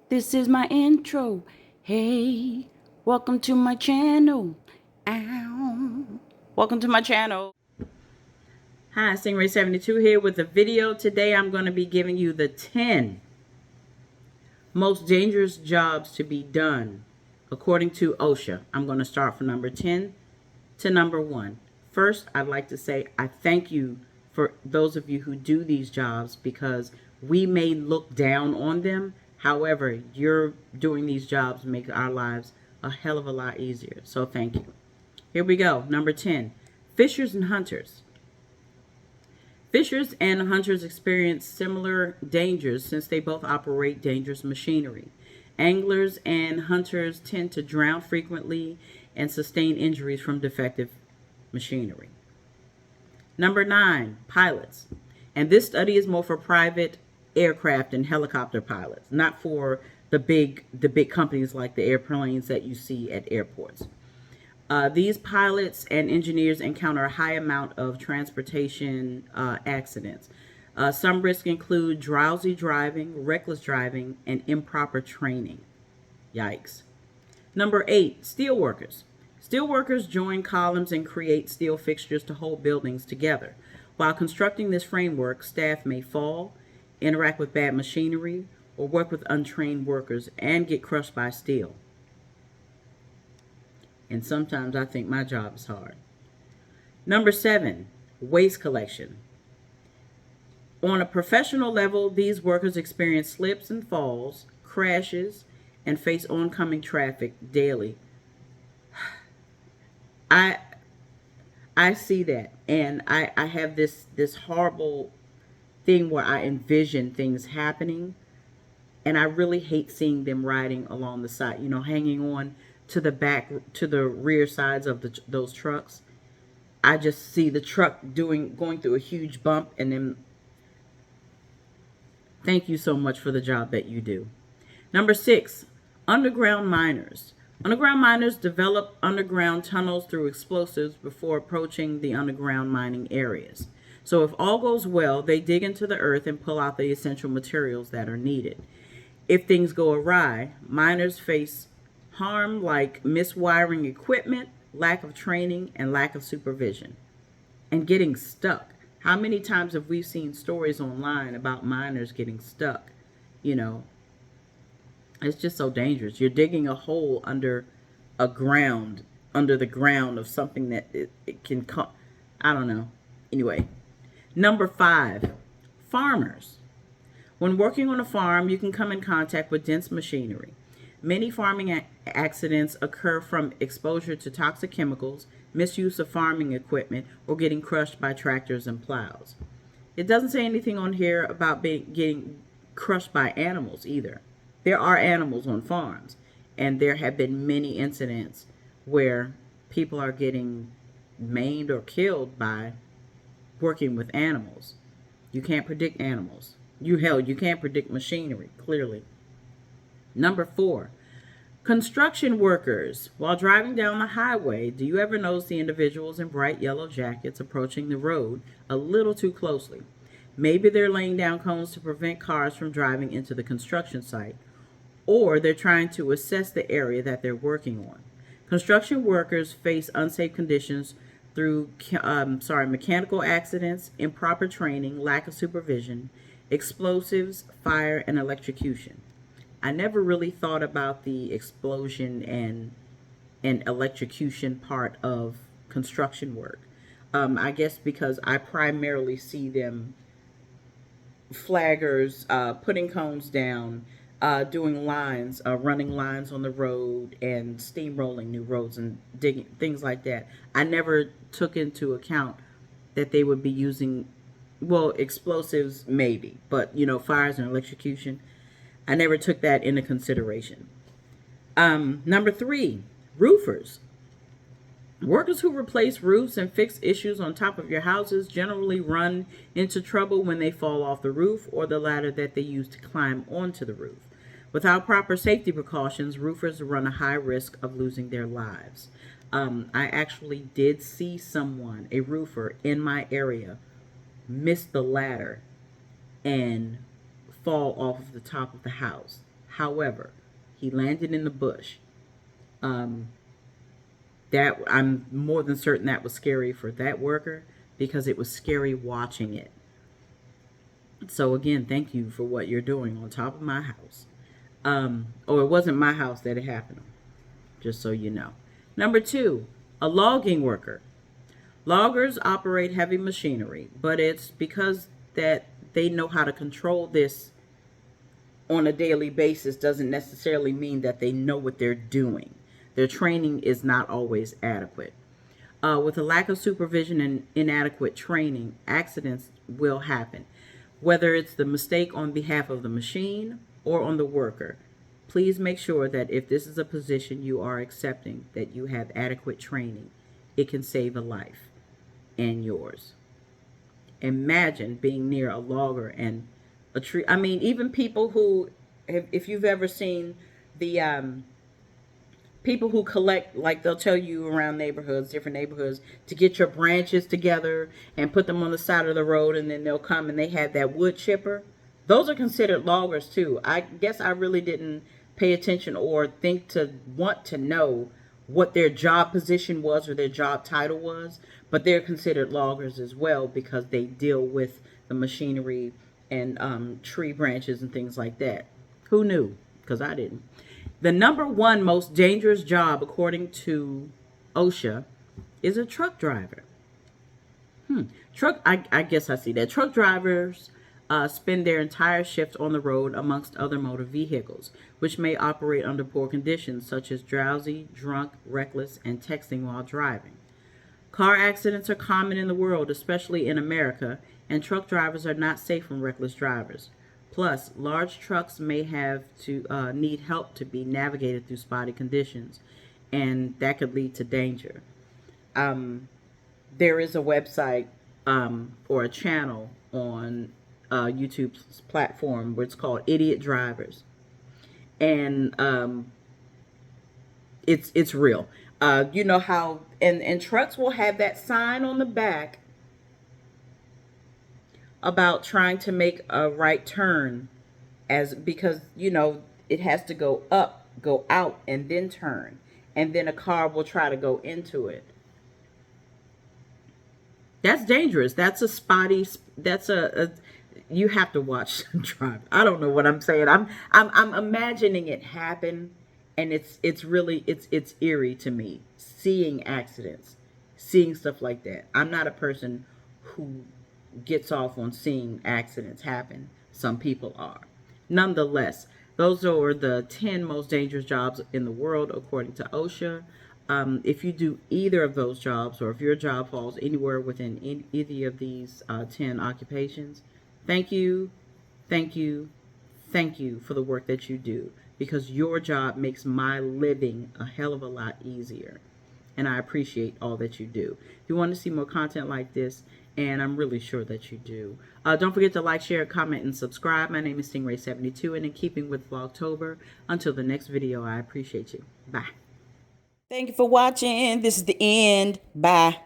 This is my intro. Hey, welcome to my channel. Ow. Welcome to my channel. Hi, Stingray72 here with a video. Today I'm going to be giving you the 10 most dangerous jobs to be done according to OSHA. I'm going to start from number 10 to number 1. First, I'd like to say I thank you for those of you who do these jobs, because we may look down on them. However, you're doing these jobs make our lives a hell of a lot easier. So thank you. Here we go. Number 10, fishers and hunters. Fishers and hunters experience similar dangers since they both operate dangerous machinery. Anglers and hunters tend to drown frequently and sustain injuries from defective machinery. Number 9, pilots. And this study is more for private aircraft and helicopter pilots, not for the big companies like the airplanes that you see at airports. These pilots and engineers encounter a high amount of transportation accidents. Some risks include drowsy driving, reckless driving, and improper training. Yikes. Number 8, steelworkers. Steelworkers join columns and create steel fixtures to hold buildings together. While constructing this framework, staff may fall, interact with bad machinery, or work with untrained workers and get crushed by steel. And sometimes I think my job is hard. Number 7, waste collection. On a professional level, these workers experience slips and falls, crashes, and face oncoming traffic daily. I see that, and I have this horrible thing where I envision things happening, and I really hate seeing them riding along the side, hanging on to the back, to the rear sides of those trucks. I just see the truck going through a huge bump, and then thank you so much for the job that you do. Number 6, underground miners. Underground miners develop underground tunnels through explosives before approaching the underground mining areas. So if all goes well, they dig into the earth and pull out the essential materials that are needed. If things go awry, miners face harm like miswiring equipment, lack of training, and lack of supervision, and getting stuck. How many times have we seen stories online about miners getting stuck? It's just so dangerous. You're digging a hole under the ground of something that it can come. I don't know. Anyway, number 5, farmers. When working on a farm, you can come in contact with dense machinery. Many farming accidents occur from exposure to toxic chemicals, misuse of farming equipment, or getting crushed by tractors and plows. It doesn't say anything on here about getting crushed by animals either. There are animals on farms, and there have been many incidents where people are getting maimed or killed by working with animals. You can't predict animals. You can't predict machinery, clearly. Number 4, construction workers. While driving down the highway, do you ever notice the individuals in bright yellow jackets approaching the road a little too closely? Maybe they're laying down cones to prevent cars from driving into the construction site, or they're trying to assess the area that they're working on. Construction workers face unsafe conditions through mechanical accidents, improper training, lack of supervision, explosives, fire, and electrocution. I never really thought about the explosion and electrocution part of construction work. I guess because I primarily see them flaggers, putting cones down, doing lines, running lines on the road, and steamrolling new roads and digging, things like that. I never took into account that they would be using, well, explosives maybe, but fires and electrocution, I never took that into consideration. Number 3, roofers. Workers who replace roofs and fix issues on top of your houses generally run into trouble when they fall off the roof or the ladder that they use to climb onto the roof. Without proper safety precautions, roofers run a high risk of losing their lives. I actually did see someone, a roofer in my area, miss the ladder and fall off of the top of the house. However, he landed in the bush. That I'm more than certain that was scary for that worker, because it was scary watching it. So again, thank you for what you're doing on top of my house. Or it wasn't my house that it happened on, just so you know. Number 2, a logging worker. Loggers operate heavy machinery, but it's because that they know how to control this on a daily basis doesn't necessarily mean that they know what they're doing. Their training is not always adequate. With a lack of supervision and inadequate training, accidents will happen. Whether it's the mistake on behalf of the machine or on the worker, please make sure that if this is a position you are accepting, that you have adequate training. It can save a life and yours. Imagine being near a logger and a tree. I mean, even people who, if you've ever seen the people who collect, like they'll tell you around neighborhoods, different neighborhoods, to get your branches together and put them on the side of the road, and then they'll come and they have that wood chipper. Those are considered loggers too. I guess I really didn't pay attention or think to want to know what their job position was or their job title was, but they're considered loggers as well because they deal with the machinery and tree branches and things like that. Who knew? Because I didn't. The number 1 most dangerous job, according to OSHA, is a truck driver. I guess I see that. Truck drivers spend their entire shift on the road amongst other motor vehicles, which may operate under poor conditions, such as drowsy, drunk, reckless, and texting while driving. Car accidents are common in the world, especially in America, and truck drivers are not safe from reckless drivers. Plus, large trucks may have to need help to be navigated through spotty conditions, and that could lead to danger. There is a website or a channel on YouTube's platform where it's called Idiot Drivers, and it's real. You know how and trucks will have that sign on the back about trying to make a right turn, because it has to go up, go out, and then turn, and then a car will try to go into it. That's dangerous. That's a spotty. That's a you have to watch drive. I don't know what I'm saying. I'm imagining it happen, and it's really it's eerie to me seeing accidents, seeing stuff like that. I'm not a person who gets off on seeing accidents happen. Some people are. Nonetheless, those are the 10 most dangerous jobs in the world according to OSHA. If you do either of those jobs, or if your job falls anywhere within either of these 10 occupations, thank you, thank you, thank you for the work that you do, because your job makes my living a hell of a lot easier. And I appreciate all that you do. If you want to see more content like this, and I'm really sure that you do, don't forget to like, share, comment, and subscribe. My name is Stingray72, and in keeping with Vlogtober, until the next video, I appreciate you. Bye. Thank you for watching. This is the end. Bye.